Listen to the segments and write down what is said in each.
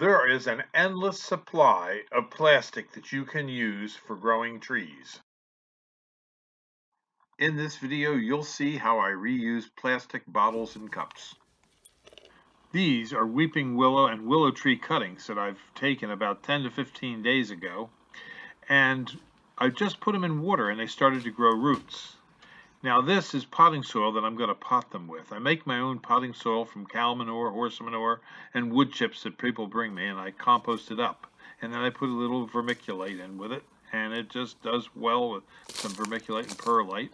There is an endless supply of plastic that you can use for growing trees. In this video, you'll see how I reuse plastic bottles and cups. These are weeping willow and willow tree cuttings that I've taken about 10 to 15 days ago, and I just put them in water and they started to grow roots. Now this is potting soil that I'm going to pot them with. I make my own potting soil from cow manure, horse manure, and wood chips that people bring me, and I compost it up. And then I put a little vermiculite in with it, and it just does well with some vermiculite and perlite.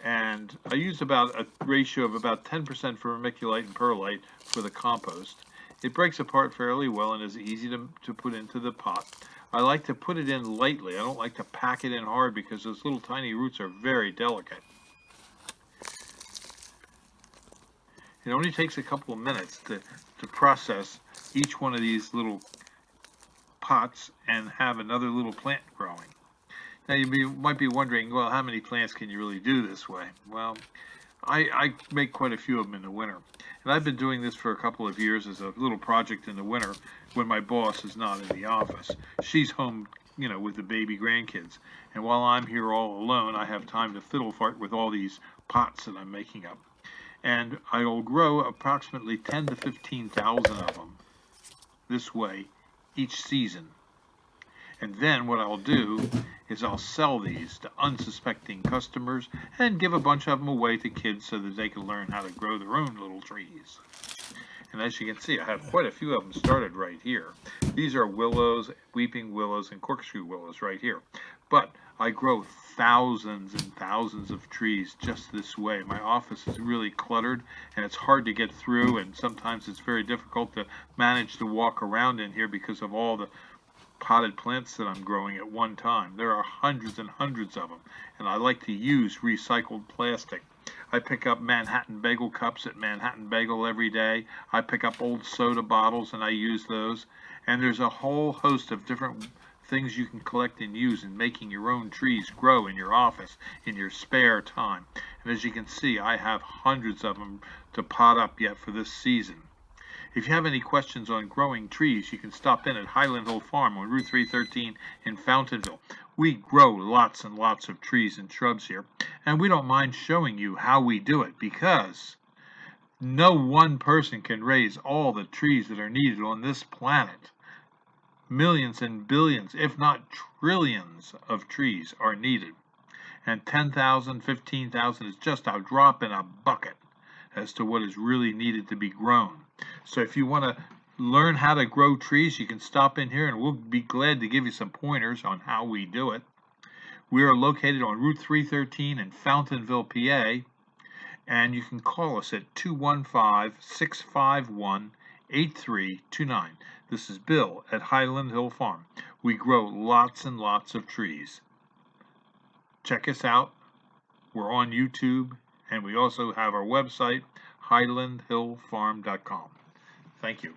And I use about a ratio of about 10% vermiculite and perlite for the compost. It breaks apart fairly well and is easy to put into the pot. I like to put it in lightly. I don't like to pack it in hard because those little tiny roots are very delicate. It only takes a couple of minutes to process each one of these little pots and have another little plant growing. Now you might be wondering, well, how many plants can you really do this way? Well, I make quite a few of them in the winter. And I've been doing this for a couple of years as a little project in the winter when my boss is not in the office. She's home, with the baby grandkids. And while I'm here all alone, I have time to fiddle fart with all these pots that I'm making up. And I will grow approximately 10 to 15,000 of them this way each season. And then what I'll do is I'll sell these to unsuspecting customers and give a bunch of them away to kids so that they can learn how to grow their own little trees. And as you can see, I have quite a few of them started right here. These are willows, weeping willows, and corkscrew willows right here. But I grow thousands and thousands of trees just this way. My office is really cluttered and it's hard to get through, and sometimes it's very difficult to manage to walk around in here because of all the potted plants that I'm growing at one time. There are hundreds and hundreds of them, and I like to use recycled plastic. I pick up Manhattan bagel cups at Manhattan Bagel every day. I pick up old soda bottles and I use those. And there's a whole host of different things you can collect and use in making your own trees grow in your office in your spare time. And as you can see, I have hundreds of them to pot up yet for this season. If you have any questions on growing trees, you can stop in at Highland Hill Farm on Route 313 in Fountainville. We grow lots and lots of trees and shrubs here, and we don't mind showing you how we do it because no one person can raise all the trees that are needed on this planet. Millions and billions, if not trillions of trees are needed, and 10,000, 15,000 is just a drop in a bucket as to what is really needed to be grown. So if you want to learn how to grow trees, you can stop in here and we'll be glad to give you some pointers on how we do it. We are located on Route 313 in Fountainville, PA, and you can call us at 215-651-8329. This is Bill at Highland Hill Farm. We grow lots and lots of trees. Check us out. We're on YouTube, and we also have our website, highlandhillfarm.com. Thank you.